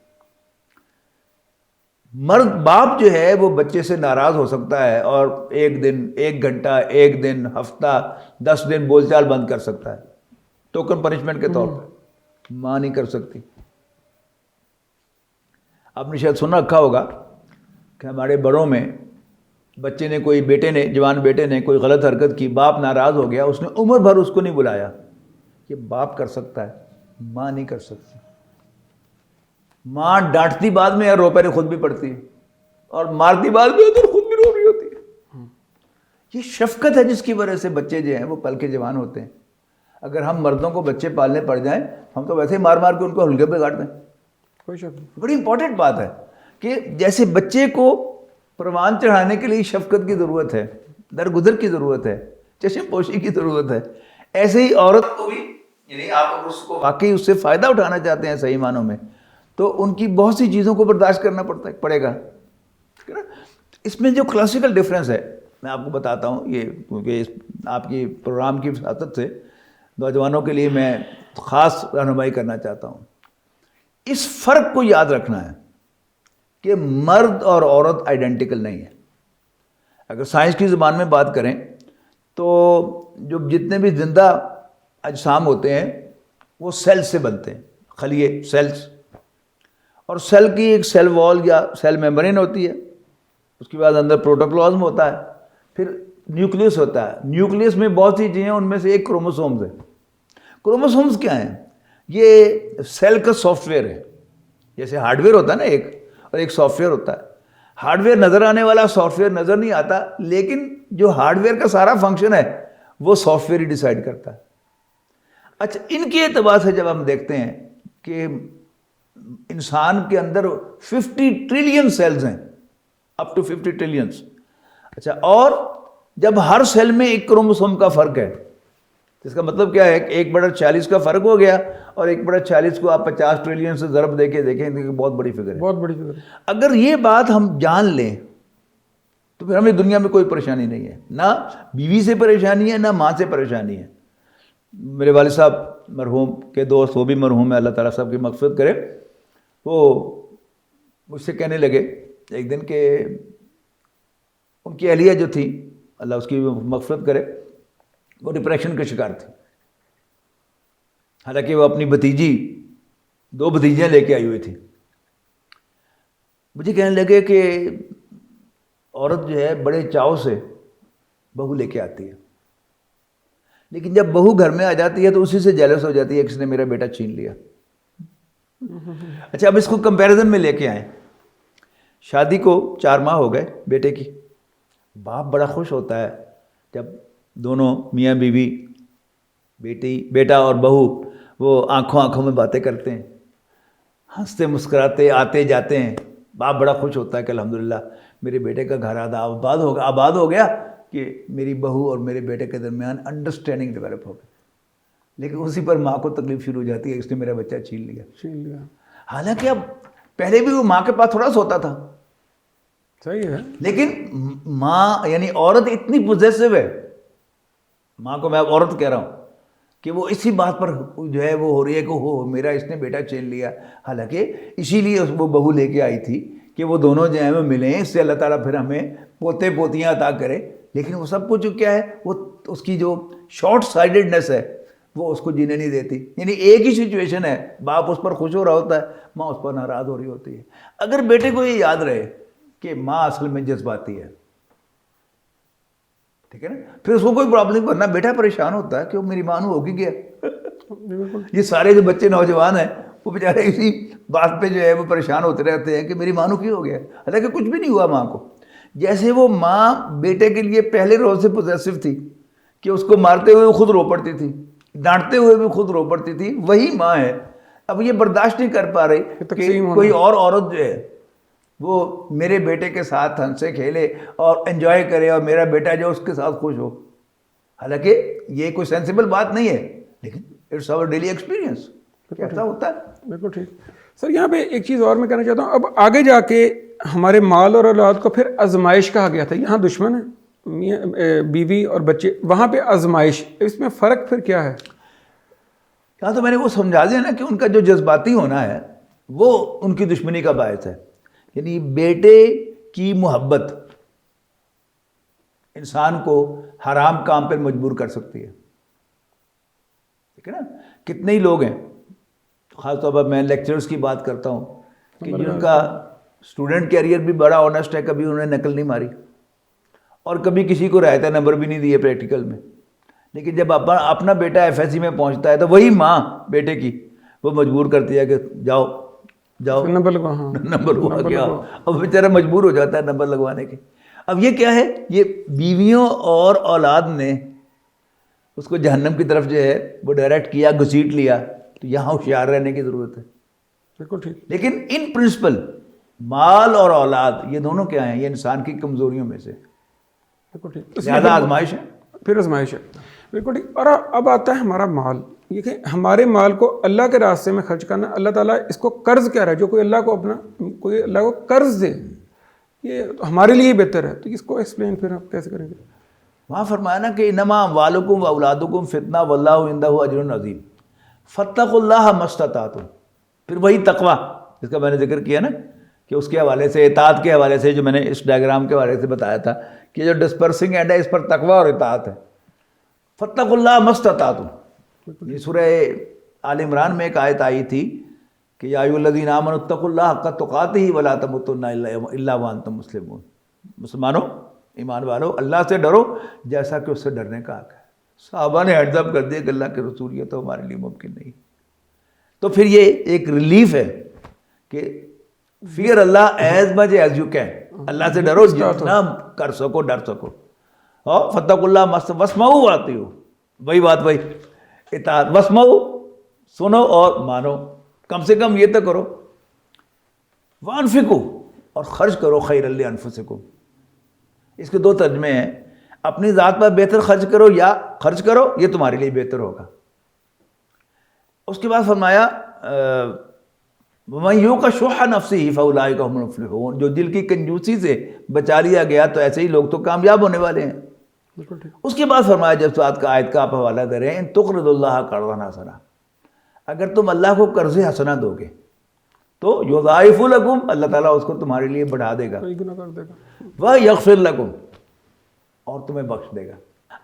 مرد باپ جو ہے وہ بچے سے ناراض ہو سکتا ہے اور ایک دن، ایک گھنٹہ، ایک دن، ہفتہ، 10 دن بول چال بند کر سکتا ہے ٹوکن پنشمنٹ کے طور پر۔ ماں نہیں کر سکتی۔ آپ نے شاید سنا رکھا ہوگا کہ ہمارے بڑوں میں بچے نے، کوئی بیٹے نے، جوان بیٹے نے کوئی غلط حرکت کی، باپ ناراض ہو گیا، اس نے عمر بھر اس کو نہیں بلایا۔ یہ باپ کر سکتا ہے، ماں نہیں کر سکتی۔ ماں ڈانٹتی بعد میں اور رو پہلے خود بھی پڑتی ہے، اور مارتی بعد میں اور خود بھی رو رہی ہوتی ہے۔ یہ شفقت ہے جس کی وجہ سے بچے جو ہیں وہ پل کے جوان ہوتے ہیں۔ اگر ہم مردوں کو بچے پالنے پڑ جائیں، ہم تو ویسے ہی مار مار کے ان کو ہلکے پہ کاٹ دیں۔ کوئی شک نہیں۔ بڑی امپورٹنٹ بات ہے کہ جیسے بچے کو پروان چڑھانے کے لیے شفقت کی ضرورت ہے، درگزر کی ضرورت ہے، چشم پوشی کی ضرورت ہے، ایسے ہی عورت کو بھی، یعنی آپ اس کو واقعی اس سے فائدہ اٹھانا چاہتے ہیں صحیح معنوں میں، تو ان کی بہت سی چیزوں کو برداشت کرنا پڑے گا۔ اس میں جو کلاسیکل ڈفرینس ہے میں آپ کو بتاتا ہوں، یہ کیونکہ آپ کی پروگرام کی وساطت سے نوجوانوں کے لیے میں خاص رہنمائی کرنا چاہتا ہوں۔ اس فرق کو یاد رکھنا ہے کہ مرد اور عورت آئیڈینٹیکل نہیں ہے۔ اگر سائنس کی زبان میں بات کریں تو جو جتنے بھی زندہ اجسام ہوتے ہیں وہ سیل سے بنتے ہیں، خلیے، سیلز، اور سیل کی ایک سیل وال یا سیل میمبرین ہوتی ہے، اس کے بعد اندر پروٹوپلازم ہوتا ہے، پھر نیوکلیس ہوتا ہے۔ نیوکلیس میں بہت سی چیزیں، ان میں سے ایک کروموسومز ہے۔ کروموسومز کیا ہیں؟ یہ سیل کا سافٹ ویئر ہے۔ جیسے ہارڈ ویئر ہوتا ہے نا ایک، اور ایک سافٹ ویئر ہوتا ہے۔ ہارڈ ویئر نظر آنے والا سافٹ ویئر نظر نہیں آتا، لیکن جو ہارڈ ویئر کا سارا فنکشن ہے وہ سافٹ ویئر ہی ڈیسائیڈ کرتا ہے۔ اچھا، ان کے اعتبار سے جب ہم دیکھتے ہیں کہ انسان کے اندر 50 ٹریلین سیلز ہیں، اپ ٹو 50 ٹریلینز۔ اچھا، اور جب ہر سیل میں ایک کروموسوم کا فرق ہے، اس کا مطلب کیا ہے کہ 1/40 کا فرق ہو گیا، اور 1/40 کو آپ 50 ٹریلین سے ضرب دے کے دیکھیں تو بہت بڑی فگر ہے۔ بہت بڑی فگر ہے۔ اگر یہ بات ہم جان لیں تو پھر ہمیں دنیا میں کوئی پریشانی نہیں ہے، نہ بیوی سے پریشانی ہے، نہ ماں سے پریشانی ہے۔ میرے والد صاحب مرحوم کے دوست، وہ بھی مرحوم ہے، اللہ تعالیٰ صاحب کی مغفرت کرے، وہ مجھ سے کہنے لگے ایک دن کہ ان کی اہلیہ جو تھی، اللہ اس کی مغفرت کرے، وہ ڈپریشن کا شکار تھی، حالانکہ وہ اپنی بھتیجی، 2 بھتیجیاں لے کے آئی ہوئی تھی۔ مجھے کہنے لگے کہ عورت جو ہے بڑے چاؤ سے بہو لے کے آتی ہے، لیکن جب بہو گھر میں آ جاتی ہے تو اسی سے جیلس ہو جاتی ہے کہ اس نے میرا بیٹا چھین لیا۔ اچھا، اب اس کو کمپیریزن میں لے کے آئیں، شادی کو 4 ماہ ہو گئے بیٹے کی، باپ بڑا خوش ہوتا ہے جب دونوں میاں بیوی، بیٹا اور بہو، وہ آنکھوں میں باتیں کرتے ہیں، ہنستے مسکراتے آتے جاتے ہیں، باپ بڑا خوش ہوتا ہے کہ الحمدللہ میرے بیٹے کا گھر آباد ہو گیا کہ میری بہو اور میرے بیٹے کے درمیان انڈرسٹینڈنگ ڈیولپ ہو گئی۔ لیکن اسی پر ماں کو تکلیف شروع ہو جاتی ہے، اس نے میرا بچہ چھین لیا۔ حالانکہ اب پہلے بھی وہ ماں کے پاس تھوڑا سوتا تھا، صحیح ہے، لیکن ماں یعنی عورت اتنی پوزیسو ہے، ماں کو میں اب عورت کہہ رہا ہوں، کہ وہ اسی بات پر جو ہے وہ ہو رہی ہے کہ ہو میرا اس نے بیٹا چھین لیا۔ حالانکہ اسی لیے وہ بہو لے کے آئی تھی کہ وہ دونوں جو ہیں وہ ملیں، اس سے اللہ تعالیٰ پھر ہمیں پوتے پوتیاں عطا کرے۔ لیکن وہ سب کچھ کیا ہے، وہ اس کی جو شارٹ سائیڈڈنیس ہے وہ اس کو جینے نہیں دیتی۔ یعنی ایک ہی سچویشن ہے، باپ اس پر خوش ہو رہا ہوتا ہے، ماں اس پر ناراض ہو رہی ہوتی ہے۔ اگر بیٹے کو یہ یاد رہے کہ ماں اصل میں جذباتی ہے، ٹھیک ہے نا، پھر اس کو کوئی پرابلم، ورنہ بیٹا پریشان ہوتا ہے کہ وہ میری ماں نو ہو گیا۔ یہ سارے جو بچے نوجوان ہیں وہ بیچارے اسی بات پہ جو ہے وہ پریشان ہوتے رہتے ہیں کہ میری ماں نو کیوں ہو گیا، حالانکہ کچھ بھی نہیں ہوا ماں کو۔ جیسے وہ ماں بیٹے کے لیے پہلے روز سے پوزیسو تھی کہ اس کو مارتے ہوئے وہ خود رو پڑتی تھی، ڈانٹتے ہوئے بھی خود رو پڑتی تھی، وہی ماں ہے اب یہ برداشت نہیں کر پا رہی کہ کوئی اور عورت جو ہے وہ میرے بیٹے کے ساتھ ہنسے کھیلے اور انجوائے کرے اور میرا بیٹا جو اس کے ساتھ خوش ہو۔ حالانکہ یہ کوئی سینسیبل بات نہیں ہے، لیکن اٹس آور ڈیلی ایکسپیرینس، ایسا ہوتا ہے۔ بالکل ٹھیک سر۔ یہاں پہ ایک چیز اور میں کہنا چاہتا ہوں، اب آگے جا کے ہمارے مال اور اولاد کو پھر آزمائش کہا گیا تھا، یہاں دشمن ہے بیوی اور بچے، وہاں پہ آزمائش، اس میں فرق پھر کیا ہے؟ یہاں تو میں نے وہ سمجھا دیا نا کہ ان کا جو جذباتی ہونا ہے وہ ان کی دشمنی کا باعث ہے۔ یعنی بیٹے کی محبت انسان کو حرام کام پر مجبور کر سکتی ہے، ٹھیک ہے نا۔ کتنے ہی لوگ ہیں، خاص طور پر میں لیکچرز کی بات کرتا ہوں کہ جن کا اسٹوڈنٹ کیریئر بھی بڑا آنیسٹ ہے، کبھی انہوں نے نقل نہیں ماری اور کبھی کسی کو رعایت نمبر بھی نہیں دیے پریکٹیکل میں، لیکن جب اپنا بیٹا ایف ایس سی میں پہنچتا ہے تو وہی ماں بیٹے کی وہ مجبور کرتی ہے کہ جاؤ نمبر لگوا، ہاں نمبر لگوا کے آؤ، اب بیچارہ مجبور ہو جاتا ہے نمبر لگوانے کے۔ اب یہ کیا ہے، یہ بیویوں اور اولاد نے اس کو جہنم کی طرف جو ہے وہ ڈائریکٹ کیا، گھسیٹ لیا، تو یہاں ہوشیار رہنے کی ضرورت ہے۔ بالکل ٹھیک۔ لیکن ان پرنسپل مال اور اولاد یہ دونوں کیا ہیں، یہ انسان کی کمزوریوں میں سے، بالکل ٹھیک، زیادہ آزمائش ہے، پھر آزمائش ہے، بالکل ٹھیک۔ اور اب آتا ہے ہمارا مال، یہ کہ ہمارے مال کو اللہ کے راستے میں خرچ کرنا، اللہ تعالیٰ اس کو قرض کہہ رہا ہے، جو کوئی اللہ کو قرض دے یہ ہمارے لیے بہتر ہے، تو اس کو ایکسپلین پھر آپ کیسے کریں گے؟ وہاں فرمایا نا کہ انما اموالکم و اولادکم فتنہ واللہ عندہ اجر عظیم فاتقوا اللہ ما استطعتم۔ پھر وہی تقوی جس کا میں نے ذکر کیا نا کہ اس کے حوالے سے، اطاعت کے حوالے سے، جو میں نے اس ڈائیگرام کے حوالے سے بتایا تھا کہ جو ڈسپرسنگ اینڈ ہے اس پر تقوی اور اطاعت ہے۔ فاتقوا اللہ ما استطعتم، یہ سورہ آل عمران میں ایک آیت آئی تھی کہ یا ایھا الذین آمنوا اتقوا اللہ حق تقاتہ ولا تموتن الا وانتم مسلمون۔ مسلمانوں، ایمان والو، اللہ سے ڈرو جیسا کہ اس سے ڈرنے کا حق ہے۔ صحابہ نے ہیڈز اپ کر دیا کہ اللہ کے رسول یہ تو ہمارے لیے ممکن نہیں۔ تو پھر یہ ایک ریلیف ہے کہ fear Allah as much as you can, Allah سے ڈرو جتنا کر سکو، ڈر سکو۔ اور فاتقوا اللہ واسمعوا واطیعوا، وہی بات وہی اطاعت، واسمعوا سنو اور مانو، کم سے کم یہ تو کرو۔ وانفقوا، اور خرچ کرو، خیر لانفسکم۔ اس کے 2 ترجمے ہیں، اپنی ذات پر بہتر خرچ کرو یا خرچ کرو، یہ تمہارے لیے بہتر ہوگا۔ اس کے بعد فرمایا وَمَن یُوقَ شُحَّ نَفْسِهِ فَأُولَٰئِکَ هُمُ الْمُفْلِحُونَ، جو دل کی کنجوسی سے بچا لیا گیا تو ایسے ہی لوگ تو کامیاب ہونے والے ہیں۔ بالکل ٹھیک. اس کے بعد فرمایا جب بات کا آیت کا آپ حوالہ دے رہے ہیں ان تقرضوا اللہ قرضا حسنا، اگر تم اللہ کو قرض حسنا دو گے تو یضاعف لکم، اللہ تعالیٰ اس کو تمہارے لیے بڑھا دے گا، کئی گنا کر دے گا. ویغفر لکم، اور تمہیں بخش دے گا.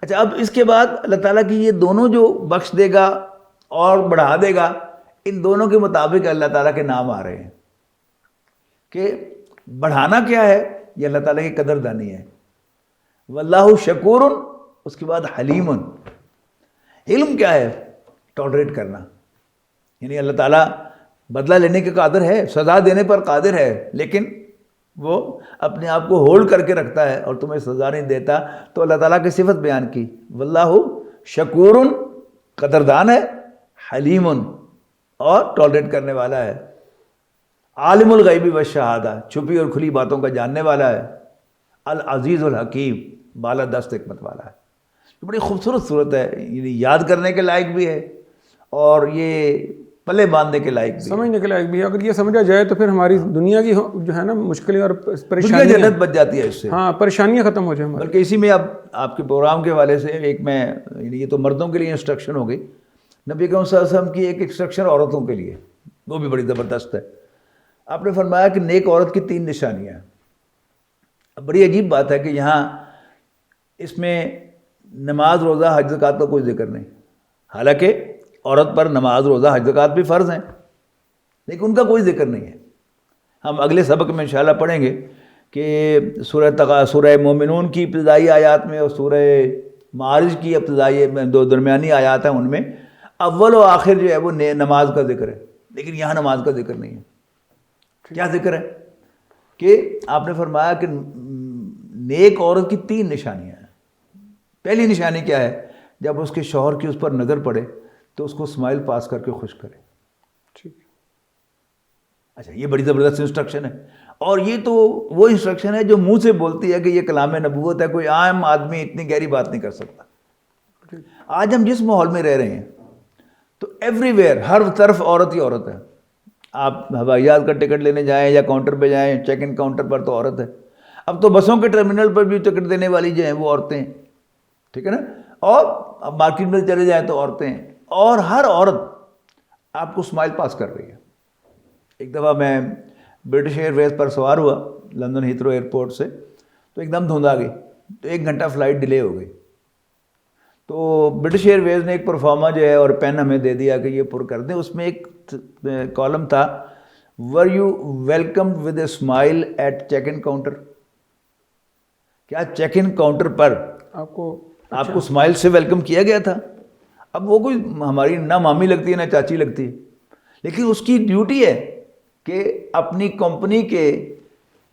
اچھا اب اس کے بعد اللہ تعالیٰ کی یہ دونوں جو بخش دے گا اور بڑھا دے گا، ان دونوں کے مطابق اللہ تعالیٰ کے نام آ رہے ہیں کہ بڑھانا کیا ہے، یہ اللہ تعالیٰ کی قدر دانی ہے. واللہ شکور، اس کے بعد حلیم. علم کیا ہے؟ ٹالریٹ کرنا، یعنی اللہ تعالیٰ بدلہ لینے کے قادر ہے، سزا دینے پر قادر ہے، لیکن وہ اپنے آپ کو ہولڈ کر کے رکھتا ہے اور تمہیں سزا نہیں دیتا. تو اللہ تعالیٰ کی صفت بیان کی، واللہ شکور، قدردان ہے، حلیم، اور ٹالریٹ کرنے والا ہے. عالم الغیب والشہادہ، چھپی اور کھلی باتوں کا جاننے والا ہے. العزیز الحکیم، بالا دست حکمت والا ہے. بڑی خوبصورت صورت ہے، یعنی یاد کرنے کے لائق بھی ہے اور یہ پلے باندھنے کے لائق بھی ہے. سمجھنے کے لائق بھی ہے. اگر یہ سمجھا جائے تو پھر ہماری دنیا کی جو ہے نا مشکلیں اور دنیا پریشانیاں، جنت بچ جاتی ہے اس سے. ہاں پریشانیاں ختم ہو جائیں ہماری. بلکہ اسی میں اب آپ کے پروگرام کے حوالے سے ایک میں، یعنی یہ تو مردوں کے لیے انسٹرکشن ہو گئی، نبی کریم صلی اللہ علیہ وسلم کی ایک انسٹرکشن عورتوں کے لیے، وہ بھی بڑی زبردست ہے. آپ نے فرمایا کہ نیک عورت کی 3 نشانیاں ہیں. اب بڑی عجیب بات ہے کہ یہاں اس میں نماز، روزہ، حج، زکوٰۃ کا کوئی ذکر نہیں، حالانکہ عورت پر نماز، روزہ، حج، زکوٰۃ بھی فرض ہیں، لیکن ان کا کوئی ذکر نہیں ہے. ہم اگلے سبق میں انشاءاللہ پڑھیں گے کہ سورہ مومنون کی ابتدائی آیات میں اور سورہ معارج کی ابتدائی دو درمیانی آیات ہیں، ان میں اول و آخر جو ہے وہ نماز کا ذکر ہے، لیکن یہاں نماز کا ذکر نہیں ہے. کیا ذکر ہے؟ کہ آپ نے فرمایا کہ نیک عورت کی 3 نشانیاں ہیں. پہلی نشانی کیا ہے؟ جب اس کے شوہر کی اس پر نظر پڑے تو اس کو اسمائل پاس کر کے خوش کرے. ٹھیک ہے. اچھا یہ بڑی زبردست انسٹرکشن ہے، اور یہ تو وہ انسٹرکشن ہے جو منہ سے بولتی ہے کہ یہ کلام نبوت ہے، کوئی عام آدمی اتنی گہری بات نہیں کر سکتا. آج ہم جس ماحول میں رہ رہے ہیں تو ایوری ویئر، ہر طرف عورت ہی عورت ہے. آپ ہوائی جہاز کا ٹکٹ لینے جائیں یا کاؤنٹر پہ جائیں، چیک ان کاؤنٹر پر تو عورت ہے. اب تو بسوں کے ٹرمینل پر بھی ٹکٹ دینے والی جو ہیں وہ عورتیں ہیں، ٹھیک ہے نا. اور اب مارکیٹ میں چلے جائیں تو عورتیں ہیں، اور ہر عورت آپ کو اسمائل پاس کر رہی ہے. ایک دفعہ میں برٹش ایئر ویز پر سوار ہوا لندن ہیتھرو ایئرپورٹ سے، تو ایک دم دھند آ گئی، تو 1 گھنٹہ فلائٹ ڈیلے ہو گئی. تو برٹش ایئر ویز نے ایک پرفارما جو ہے اور پین ہمیں دے دیا کہ یہ پر کر دیں. اس میں ایک کالم تھا، were you welcome with a smile at check in counter. کیا چیک ان کاؤنٹر پر آپ کو اسمائل سے ویلکم کیا گیا تھا؟ اب وہ کوئی ہماری نہ مامی لگتی ہے نہ چاچی لگتی ہے، لیکن اس کی ڈیوٹی ہے کہ اپنی کمپنی کے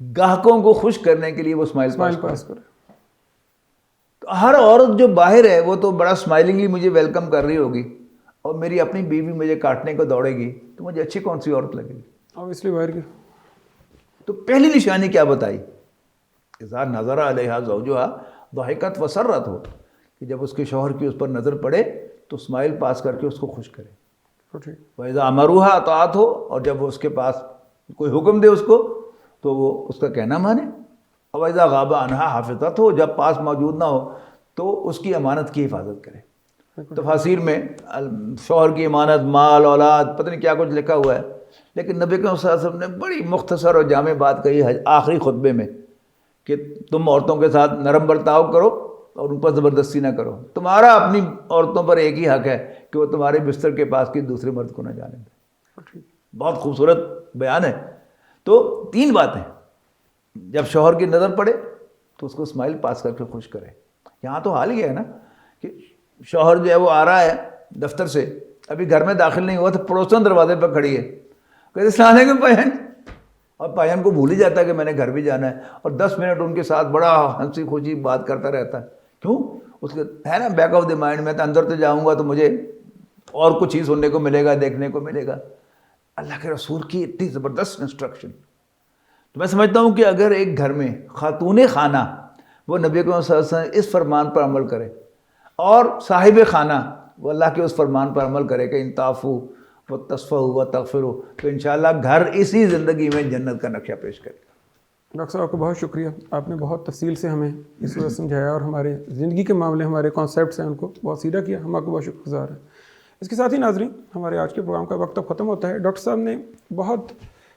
گاہکوں کو خوش کرنے کے لیے وہ اسمائل پاس کرے. تو ہر عورت جو باہر ہے وہ تو بڑا اسمائلنگلی مجھے ویلکم کر رہی ہوگی، اور میری اپنی بیوی مجھے کاٹنے کو دوڑے گی تو مجھے اچھی کون سی عورت لگے گی؟ اب اس لیے باہر کی. تو پہلی نشانی کیا بتائی؟ اذا نظر علیہا زوجہا ضحکت وسرت ہو، کہ جب اس کے شوہر کی اس پر نظر پڑے تو اسمائل پاس کر کے اس کو خوش کرے. وَإِذَا أَمَرُوهَا اطاعت ہو، اور جب وہ اس کے پاس کوئی حکم دے اس کو تو وہ اس کا کہنا مانے. وَإِذَا غَابَ عَنْهَا حَفِظَتْهُ، جب پاس موجود نہ ہو تو اس کی امانت کی حفاظت کرے. تفاسیر میں شوہر کی امانت، مال، اولاد، پتہ نہیں کیا کچھ لکھا ہوا ہے، لیکن نبی کریم صلی اللہ علیہ وسلم نے بڑی مختصر اور جامع بات کہی ہے آخری خطبے میں کہ تم عورتوں کے ساتھ نرم برتاؤ کرو اور ان پر زبردستی نہ کرو. تمہارا اپنی عورتوں پر ایک ہی حق ہے کہ وہ تمہارے بستر کے پاس کی دوسرے مرد کو نہ جانے دیں. بہت خوبصورت بیان ہے. تو 3 باتیں، جب شوہر کی نظر پڑے تو اس کو اسمائل پاس کر کے خوش کرے. یہاں تو حال یہ ہے نا کہ شوہر جو ہے وہ آ رہا ہے دفتر سے، ابھی گھر میں داخل نہیں ہوا تو پڑوسن دروازے پر کھڑی ہے، کہتے السلام علیکم بہن، اور پائن کو بھول ہی جاتا ہے کہ میں نے گھر بھی جانا ہے، اور 10 منٹ ان کے ساتھ بڑا ہنسی خوشی بات کرتا رہتا ہے. کیوں؟ اس کے ہے نا بیک آف دی مائنڈ میں، تو اندر تو جاؤں گا تو مجھے اور کچھ ہی سننے کو ملے گا، دیکھنے کو ملے گا. اللہ کے رسول کی اتنی زبردست انسٹرکشن. تو میں سمجھتا ہوں کہ اگر ایک گھر میں خاتون خانہ وہ نبی کریم صلی اللہ علیہ وسلم اس فرمان پر عمل کرے، اور صاحب خانہ وہ اللہ کے اس فرمان پر عمل کرے کہ ان تعفو و تصفحوا و تغفروا، تو انشاءاللہ گھر اسی زندگی میں جنت کا نقشہ پیش کرے گا. ڈاکٹر صاحب آپ کا بہت شکریہ، آپ نے بہت تفصیل سے ہمیں اس صورت سمجھایا اور ہمارے زندگی کے معاملے ہمارے کانسیپٹس ہیں ان کو بہت سیدھا کیا، ہم آپ کو بہت شکر گزار ہیں۔ اس کے ساتھ ہی ناظرین ہمارے آج کے پروگرام کا وقت اب ختم ہوتا ہے۔ ڈاکٹر صاحب نے بہت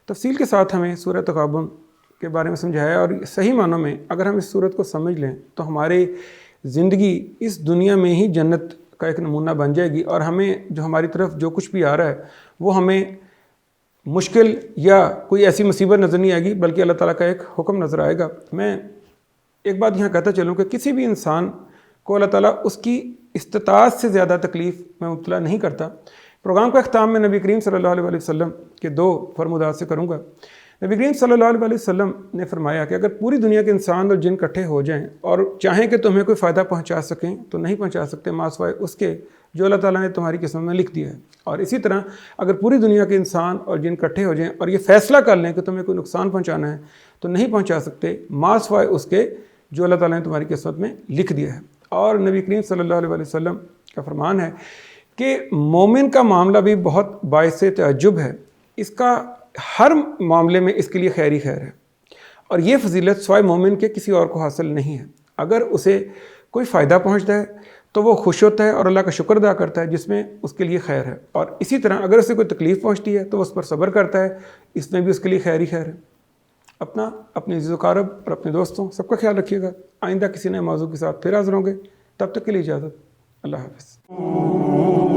تفصیل کے ساتھ ہمیں سورۃ تغابن کے بارے میں سمجھایا، اور صحیح معنوں میں اگر ہم اس صورت کو سمجھ لیں تو ہماری زندگی اس دنیا میں ہی جنت کا ایک نمونہ بن جائے گی، اور ہمیں جو ہماری طرف جو کچھ بھی آ رہا ہے وہ ہمیں مشکل یا کوئی ایسی مصیبت نظر نہیں آئے گی، بلکہ اللہ تعالیٰ کا ایک حکم نظر آئے گا۔ میں ایک بات یہاں کہتا چلوں کہ کسی بھی انسان کو اللہ تعالیٰ اس کی استطاعت سے زیادہ تکلیف میں مبتلا نہیں کرتا۔ پروگرام کا اختتام میں نبی کریم صلی اللہ علیہ وسلم کے 2 فرمودات سے کروں گا۔ نبی کریم صلی اللہ علیہ وسلم نے فرمایا کہ اگر پوری دنیا کے انسان اور جن اکٹھے ہو جائیں اور چاہیں کہ تمہیں کوئی فائدہ پہنچا سکیں تو نہیں پہنچا سکتے ماں سوائے اس کے جو اللہ تعالیٰ نے تمہاری قسمت میں لکھ دیا ہے، اور اسی طرح اگر پوری دنیا کے انسان اور جن اکٹھے ہو جائیں اور یہ فیصلہ کر لیں کہ تمہیں کوئی نقصان پہنچانا ہے تو نہیں پہنچا سکتے ماں سوائے اس کے جو اللہ تعالیٰ نے تمہاری قسمت میں لکھ دیا ہے۔ اور نبی کریم صلی اللہ علیہ وسلم کا فرمان ہے کہ مومن کا معاملہ بھی بہت باعث تعجب ہے، اس کا ہر معاملے میں اس کے لیے خیر ہی خیر ہے، اور یہ فضیلت سوائے مومن کے کسی اور کو حاصل نہیں ہے۔ اگر اسے کوئی فائدہ پہنچتا ہے تو وہ خوش ہوتا ہے اور اللہ کا شکر ادا کرتا ہے جس میں اس کے لیے خیر ہے، اور اسی طرح اگر اسے کوئی تکلیف پہنچتی ہے تو وہ اس پر صبر کرتا ہے، اس میں بھی اس کے لیے خیر ہی خیر ہے۔ اپنے عزیز و اقارب اور اپنے دوستوں سب کا خیال رکھیے گا۔ آئندہ کسی نئے موضوع کے ساتھ پھر حاضر ہوں گے، تب تک کے لیے اجازت، اللہ حافظ۔